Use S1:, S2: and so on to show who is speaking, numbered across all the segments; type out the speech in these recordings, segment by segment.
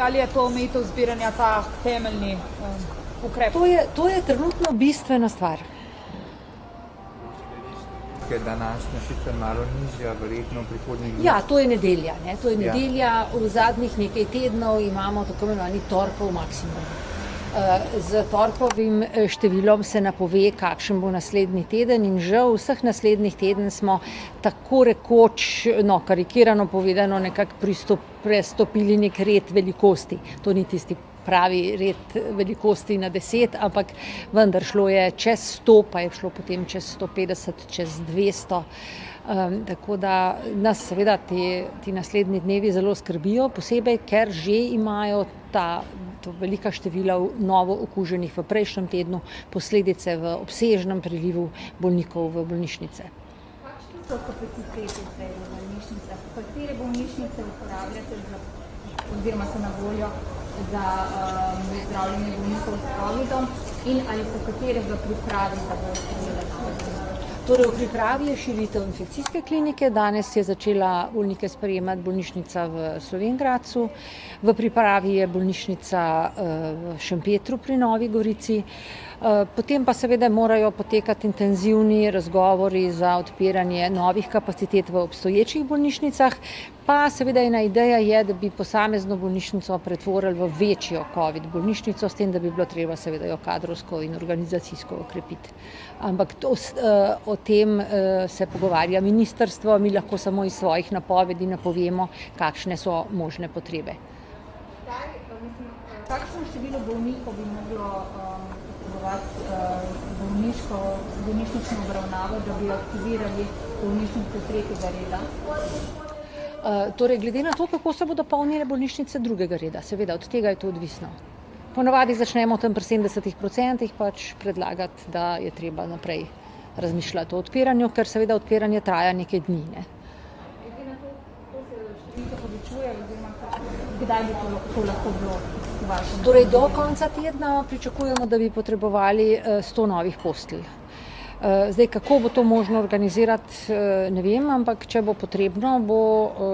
S1: ali je to omejitev zbiranja ta temeljni ukrep?
S2: To je trenutno bistvena stvar.
S3: Ker današnja sicer malo nižja, verjetno v prihodnjih dneh.
S2: Ja, to je nedelja. To je nedelja. V zadnjih nekaj tednov imamo tako imenovani torkov maksimum. Z torkovim številom se napove, kakšen bo naslednji teden in žal vseh naslednjih teden smo tako rekoč, karikirano povedano, nekako prestopili nek red velikosti. To ni tisti pravi red velikosti na 10, ampak vendar šlo je čez 100, pa je šlo potem čez 150, čez 200. Tako da nas seveda ti naslednji dnevi zelo skrbijo, posebej, ker že imajo to velika števila novo okuženih v prejšnjem tednu, posledice v obsežnem prilivu bolnikov v bolnišnice.
S4: Kakšne so kapacitete zdaj v bolnišnicah? Katere bolnišnice uporabljate oziroma so na voljo za zdravljenje bolnikov s COVID-om in ali so katere v pripravi, da bodo sprejeli?
S2: Torej, v pripravi je širitev infekcijske klinike, danes je začela bolnike sprejemati bolnišnica v Slovenj Gradcu, v pripravi je bolnišnica v Šempetru pri Novi Gorici, potem pa seveda morajo potekati intenzivni razgovori za odpiranje novih kapacitet v obstoječih bolnišnicah, pa seveda ena ideja je, da bi posamezno bolnišnico pretvorili v večjo COVID bolnišnico, s tem, da bi bilo treba seveda jo kadrovsko in organizacijsko okrepiti. Ampak o tem se pogovarja ministrstvo, mi lahko samo iz svojih napovedi napovemo, kakšne so možne potrebe.
S4: Kakšno število bolnikov bi moglo potrebovati bolnišnično obravnavo, da bi aktivirali bolnišnice 3. reda?
S2: Torej, glede na to, kako se bodo polnile bolnišnice 2. reda, seveda, od tega je to odvisno. Ponavadi začnemo tam pri 70% pač predlagati, da je treba naprej razmišljati o odpiranju, ker seveda odpiranje traja nekaj dni.
S4: Glede na to, kako se številka povečuje, oziroma kdaj bi to lahko bilo v vašem?
S2: Torej, do konca tedna pričakujemo, da bi potrebovali 100 novih postelj. Zdaj, kako bo to možno organizirati, ne vem, ampak če bo potrebno, bo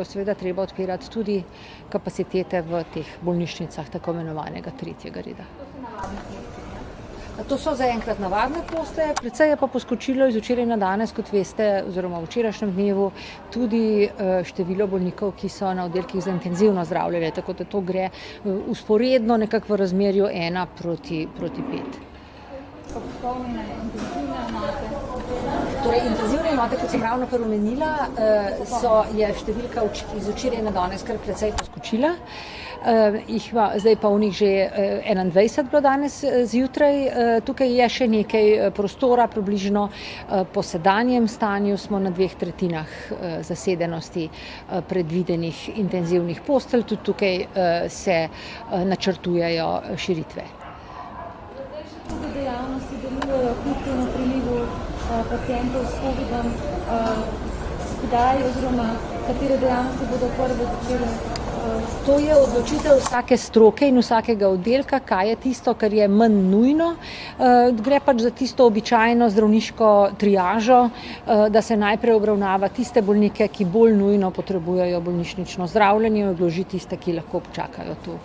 S2: seveda treba odpirati tudi kapacitete v teh bolnišnicah tako imenovanega 3. reda.
S4: To so navadne postelje?
S2: To so zaenkrat navadne postelje, precej je pa poskočilo iz včeraj na danes, kot veste, oziroma v včerajšnjem dnevu, tudi število bolnikov, ki so na oddelkih za intenzivno zdravljenje, tako da to gre vzporedno nekako v razmerju 1 proti 5.
S4: Popolnjene intenzivne enote?
S2: Torej, intenzivne enote, kot sem ravno kar omenila, je številka iz včeraj na danes kar precej poskočila. Zdaj pa v njih že 21 bilo danes zjutraj. Tukaj je še nekaj prostora, približno po sedanjem stanju smo na 2/3 zasedenosti predvidenih intenzivnih postelj. Tudi tukaj se načrtujejo širitve.
S4: Druge dejavnosti delujejo kljub temu prilivu pacientov s COVID-om. Kdaj oziroma katere dejavnosti bodo prve začele?
S2: To je odločitev vsake stroke in vsakega oddelka, kaj je tisto, kar je manj nujno. Gre pač za tisto običajno zdravniško triažo, da se najprej obravnava tiste bolnike, ki bolj nujno potrebujejo bolnišnično zdravljenje, in odloži tiste, ki lahko počakajo. To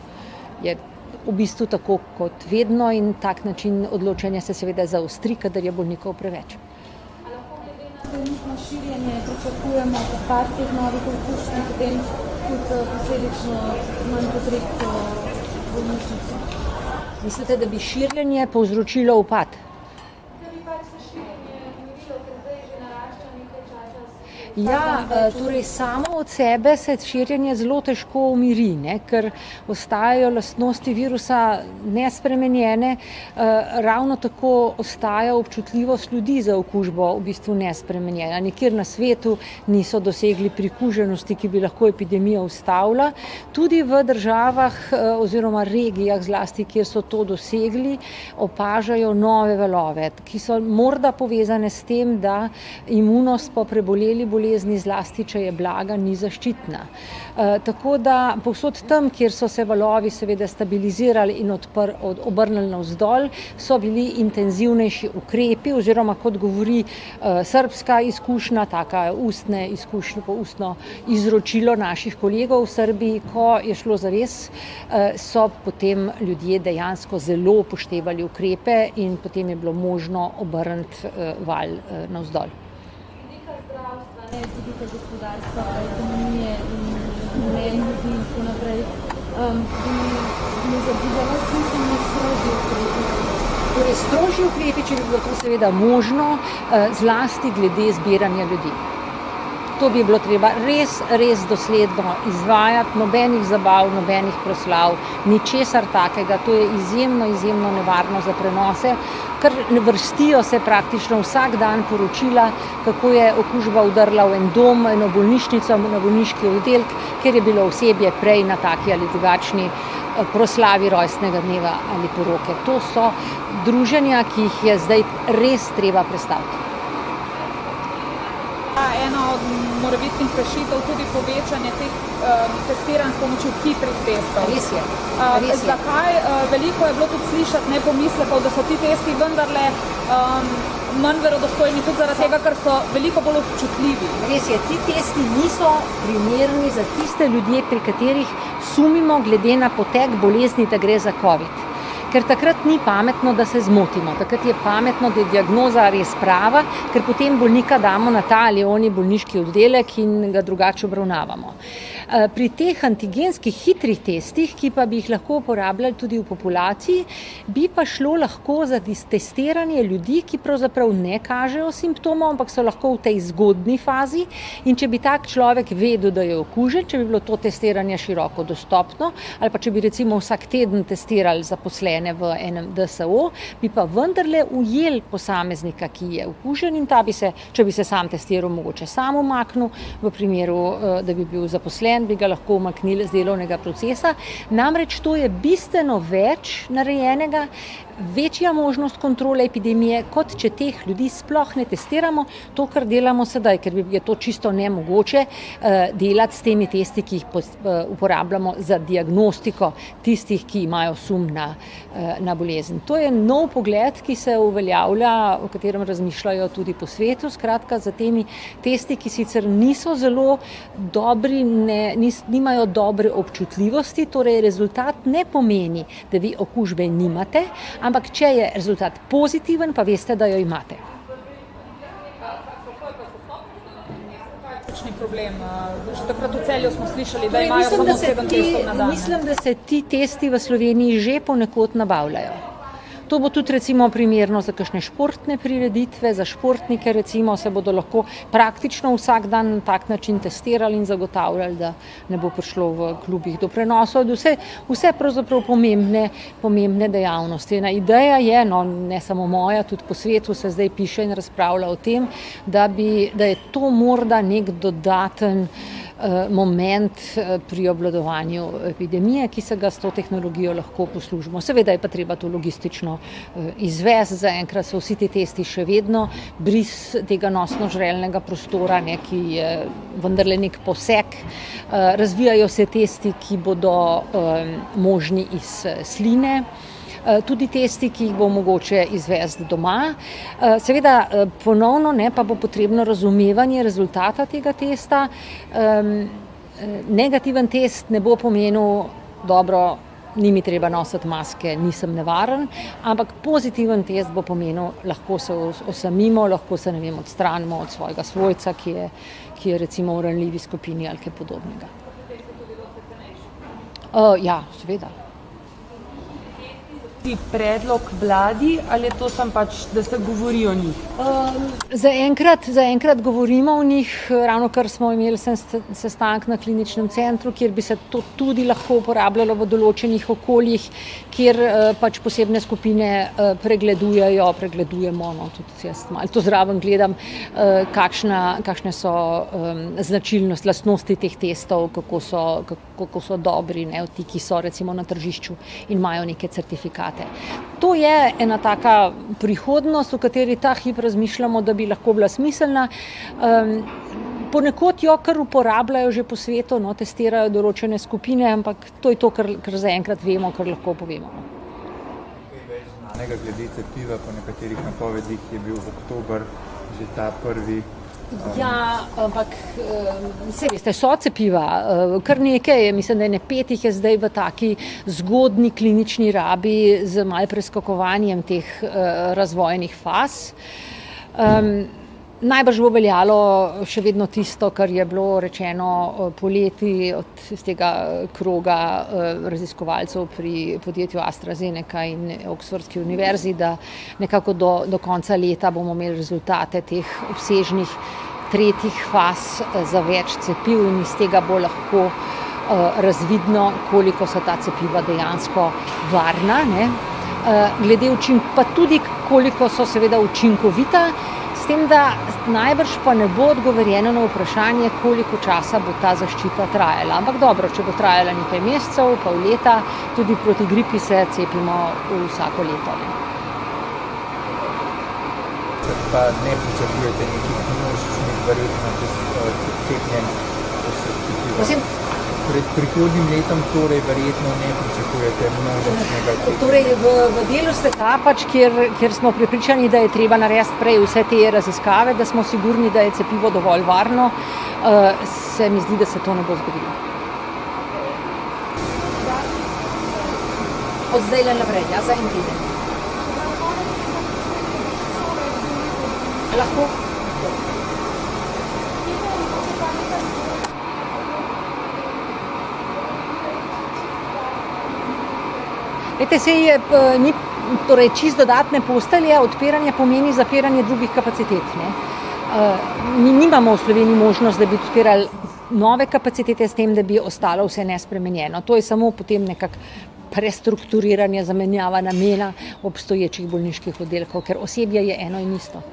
S2: je v bistvu tako kot vedno in tak način odločanja se seveda zaostri, kadar je bolnikov preveč.
S4: A lahko glede na trenutno širjenje pričakujemo par teh novih okužb in potem tudi posledično manj potreb po bolnišnici?
S2: Mislite, da bi širjenje povzročilo upad?
S4: Da bi pač se širjenje umirilo, ker zdaj že narašča nekaj časa.
S2: Ja, torej samo od sebe se širjenje zelo težko umiri, ker ostajajo lastnosti virusa nespremenjene, ravno tako ostaja občutljivost ljudi za okužbo v bistvu nespremenjena. Nikjer na svetu niso dosegli prikuženosti, ki bi lahko epidemijo ustavila. Tudi v državah oziroma regijah, zlasti kjer so to dosegli, opažajo nove valove, ki so morda povezane s tem, da imunost po preboleli bolezni bolezni, zlasti če je blaga, ni zaščitna. Tako da povsod tam, kjer so se valovi seveda stabilizirali in obrnili navzdol, so bili intenzivnejši ukrepi oziroma, kot govori srbska izkušnja, taka ustne izkušnje, ustno izročilo naših kolegov v Srbiji, ko je šlo zares, so potem ljudje dejansko zelo upoštevali ukrepe in potem je bilo možno obrniti val navzdol.
S4: Vidite gospodarstva, ekonomije in ljudi in tako naprej. Ne zabudala smiselnih strožjih ukrepov?
S2: Torej, strožji ukrepi, če bi bilo to seveda možno, zlasti glede zbiranja ljudi. To bi bilo treba res dosledno izvajati, nobenih zabav, nobenih proslav, ničesar takega. To je izjemno nevarno za prenose, ker vrstijo se praktično vsak dan poročila, kako je okužba vdrla v en dom, eno bolnišnico, na bolniški oddelek, ker je bilo osebje prej na taki ali drugačni proslavi rojstnega dneva ali poroke. To so druženja, ki jih je zdaj res treba prestaviti.
S1: Ena od morebitnih rešitev tudi povečanje teh testiranj s pomočjo hitrih testov.
S2: Res je.
S1: Zakaj? Veliko je bilo tudi slišati pomislekov, da so ti testi vendarle manj verodostojni tudi zaradi tega, ker so veliko bolj občutljivi.
S2: Res je, ti testi niso primerni za tiste ljudje, pri katerih sumimo glede na potek bolezni, da gre za COVID. Ker takrat ni pametno, da se zmotimo. Takrat je pametno, da je diagnoza res prava, ker potem bolnika damo na ta ali oni bolniški oddelek in ga drugače obravnavamo. Pri teh antigenskih hitrih testih, ki pa bi jih lahko uporabljali tudi v populaciji, bi pa šlo lahko za testiranje ljudi, ki pravzaprav ne kažejo simptomov, ampak so lahko v tej zgodnji fazi, in če bi tak človek vedel, da je okužen, če bi bilo to testiranje široko dostopno, ali pa če bi recimo vsak teden testirali zaposlene v enem DSO, bi pa vendarle ujeli posameznika, ki je okužen, in ta bi se, če bi se sam testiral, mogoče sam umaknil, v primeru, da bi bil zaposlen, bi ga lahko umaknili z delovnega procesa. Namreč to je bistveno več narejenega, večja možnost kontrole epidemije, kot če teh ljudi sploh ne testiramo, to, kar delamo sedaj, ker je to čisto nemogoče delati s temi testi, ki jih uporabljamo za diagnostiko tistih, ki imajo sum na bolezen. To je nov pogled, ki se uveljavlja, o katerem razmišljajo tudi po svetu, skratka za temi testi, ki sicer niso zelo dobri, nimajo dobre občutljivosti, torej rezultat ne pomeni, da vi okužbe nimate, ampak če je rezultat pozitiven, pa veste, da jo imate.
S1: Problem. Že takrat v Celju smo slišali, da imajo samo 7 testov na dan.
S2: Mislim, da se ti testi v Sloveniji že ponekod nabavljajo. To bo tudi recimo primerno za kakšne športne prireditve, za športnike recimo se bodo lahko praktično vsak dan na tak način testirali in zagotavljali, da ne bo prišlo v klubih do prenosov. Vse pravzaprav pomembne dejavnosti. Ena ideja je, ne samo moja, tudi po svetu se zdaj piše in razpravlja o tem, da je to morda nek dodaten moment pri obvladovanju epidemije, ki se ga s to tehnologijo lahko poslužimo. Seveda je pa treba to logistično izvesti. Zaenkrat so vsi ti testi še vedno blizu tega nosno-žrelnega prostora, ki je vendarle nek poseg. Razvijajo se testi, ki bodo možni iz sline. Tudi testi, ki jih bo mogoče izvesti doma. Seveda ponovno pa bo potrebno razumevanje rezultata tega testa. Negativen test ne bo pomenil, dobro, ni mi treba nositi maske, nisem nevaren, ampak pozitiven test bo pomenil, lahko se osamimo, lahko se odstranimo od svojega svojca, ki je recimo v ranljivi skupini ali kaj podobnega. Ja, seveda.
S5: Predlog vladi ali je to samo da se govori o njih?
S2: Zaenkrat govorimo o njih, ravno kar smo imeli sestanek na kliničnem centru, kjer bi se to tudi lahko uporabljalo v določenih okoljih, kjer posebne skupine pregledujemo, tudi jaz malo to zraven gledam, kakšne so značilnosti, lastnosti teh testov, kako so dobri, ti, ki so recimo na tržišču in imajo neke certifikate. To je ena taka prihodnost, v kateri ta hip razmišljamo, da bi lahko bila smiselna. Ponekod jo kar uporabljajo že po svetu, no, testirajo določene skupine, ampak to je to, kar zaenkrat vemo, kar lahko povemo.
S3: Znanega glede cepiva, po nekaterih napovedih je bil oktober že ta prvi.
S2: Ja, ampak saj veste, so cepiva, kar nekaj je, mislim, da je 5 je zdaj v taki zgodni klinični rabi z malo preskakovanjem teh razvojnih faz. Najbrž bo veljalo še vedno tisto, kar je bilo rečeno poleti iz tega kroga raziskovalcev pri podjetju AstraZeneca in Oxfordski univerzi, da nekako do konca leta bomo imeli rezultate teh obsežnih tretjih faz za več cepiv in iz tega bo lahko razvidno, koliko so ta cepiva dejansko varna, ne? Glede pa tudi koliko so seveda učinkovita. S tem, da najbrž pa ne bo odgovorjeno na vprašanje, koliko časa bo ta zaščita trajala. Ampak dobro, če bo trajala nekaj mesecev, pol leta, tudi proti gripi se cepimo vsako leto. Ne?
S3: Pa ne pričakujete nekih množičnih verjetno cepljenj, ko se cepiva? Pred prihodnjim letom torej verjetno ne pričakujete množičnega cepljenja? Torej
S2: v delu sveta, kjer smo prepričani, da je treba narediti prej vse te raziskave, da smo sigurni, da je cepivo dovolj varno, se mi zdi, da se to ne bo zgodilo. Od zdaj naprej, ja, za en teden. Lahko? Veste, ni torej čisto dodatne postelje, odpiranje pomeni zapiranje drugih kapacitet. Ne? Mi nimamo v Sloveniji možnost, da bi odpirali nove kapacitete s tem, da bi ostalo vse nespremenjeno. To je samo potem nekako prestrukturiranje, zamenjava namena obstoječih bolniških oddelkov, ker osebje je eno in isto.